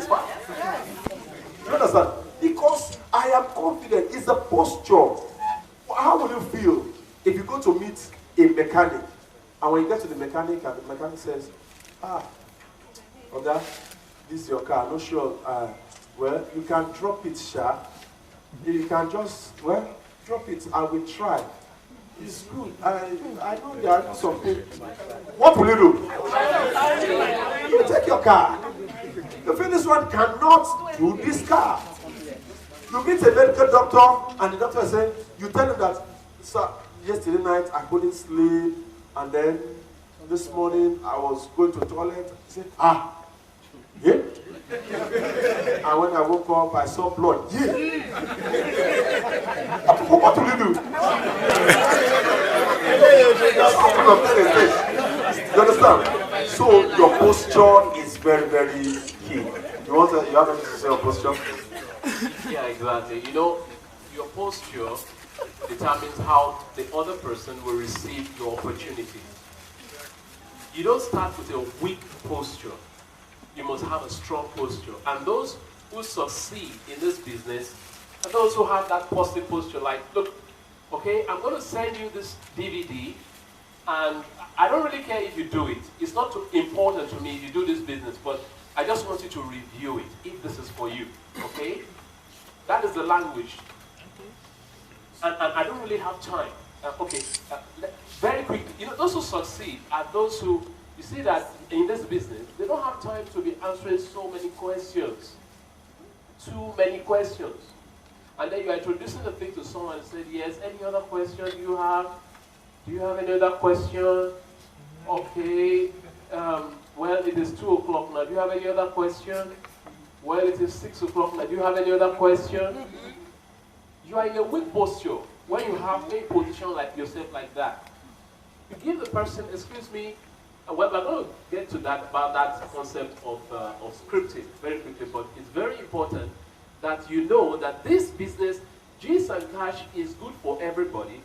it's fine. You understand? Because I am confident. It's a posture. How will you feel if you go to meet a mechanic, and when you get to the mechanic, and the mechanic says, Oga, this is your car, I'm not sure. Well, you can drop it, Sha. You can just, drop it. I will try. It's good. I know there are something. What will you do? You take your car. The finished one cannot do this car. You meet a medical doctor, and the doctor says, you tell him that, sir, yesterday night I couldn't sleep, and then this morning I was going to the toilet. He said, yeah? And when I woke up, I saw blood. Yeah. What will you do? You understand? So your posture is very, very key. You have anything to say on posture? Yeah, exactly. You know, your posture determines how the other person will receive your opportunity. You don't start with a weak posture. You must have a strong posture. And those who succeed in this business are those who have that positive posture. Like, look, okay, I'm going to send you this DVD, and I don't really care if you do it. It's not too important to me if you do this business, but I just want you to review it, if this is for you, okay? That is the language. And I don't really have time. Very quickly, you know, those who succeed are those who, you see that in this business, they don't have time to be answering so many questions. Too many questions. And then you are introducing the thing to someone and said, yes, any other question you have? Do you have any other question? Okay, well, it is 2 o'clock now. Do you have any other question? Well, it is 6 o'clock now. Do you have any other question? You are in a weak posture when you have a position like yourself like that. You give the person, excuse me, well, we're going to get to that, about that concept of scripting very quickly, but it's very important that you know that this business, G's and Cash, is good for everybody,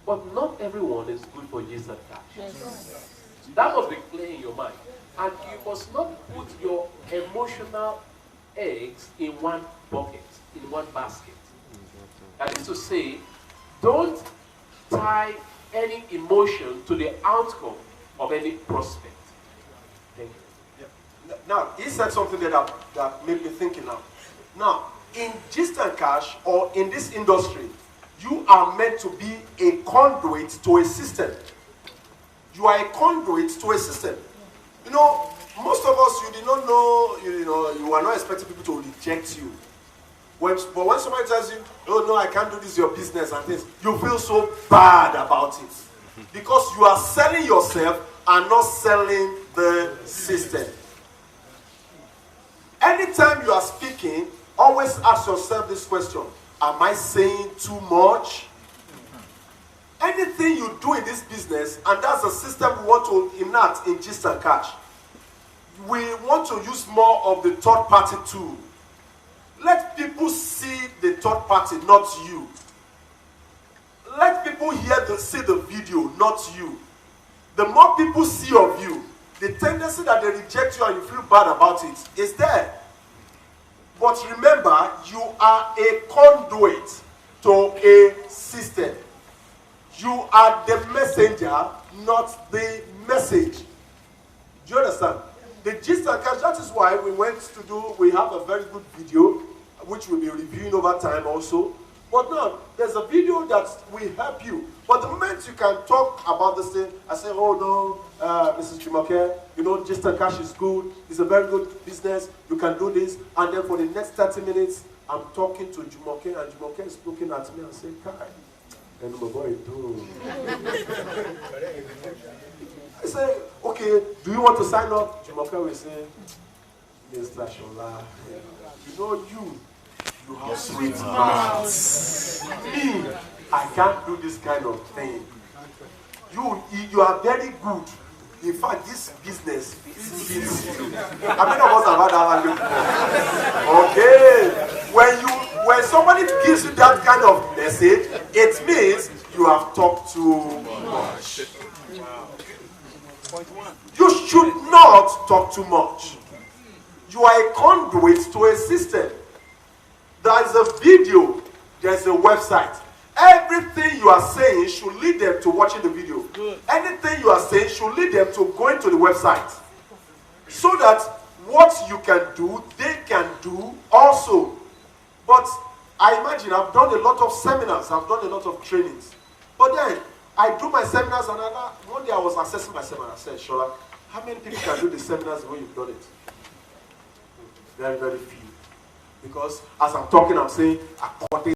but not everyone is good for G's and Cash. Yes. That must be clear in your mind. And you must not put your emotional eggs in one bucket, in one basket. That is to say, don't tie any emotion to the outcome of any prospect. Thank you. Yeah. Now, he said something that made me thinking now. Now, in Gist and Cash, or in this industry, you are meant to be a conduit to a system. You are a conduit to a system. You know, most of us, you did not know, you are not expecting people to reject you. But when somebody tells you, oh no, I can't do this, your business and things, you feel so bad about it. Because you are selling yourself and not selling the system. Anytime you are speaking, always ask yourself this question: am I saying too much? Anything you do in this business, and that's the system we want to enact in Gist and Cash, we want to use more of the third party tool. Let people see the third party, not you. Let people see the video, not you. The more people see of you, the tendency that they reject you and you feel bad about it is there. But remember, you are a conduit to a system. You are the messenger, not the message. Do you understand? The Gist and Cash, that is why we have a very good video, which we'll be reviewing over time also. But now, there's a video that will help you. But the moment you can talk about this thing, I say, oh no, Mrs. Jumoke, you know, Gist and Cash is good. It's a very good business. You can do this. And then for the next 30 minutes, I'm talking to Jumoke, and Jumoke is looking at me and saying, Kai, and my boy, do. I say, okay, do you want to sign up? Jumoke will say, Mr. Shola, you know you have sweet mouths. Me, I can't do this kind of thing. You are very good. In fact, this business fits you. How many of us have had that language? Okay. When somebody gives you that kind of message, it means you have talked too much. You should not talk too much. You are a conduit to a system. There is a video, there's a website. Everything you are saying should lead them to watching the video. Good. Anything you are saying should lead them to going to the website. So that what you can do, they can do also. But I imagine I've done a lot of seminars, I've done a lot of trainings. But then I do my seminars, and one day I was assessing myself and I said, Shola, how many people can do the seminars the way you've done it? Very, very few. Because as I'm talking, I'm saying, according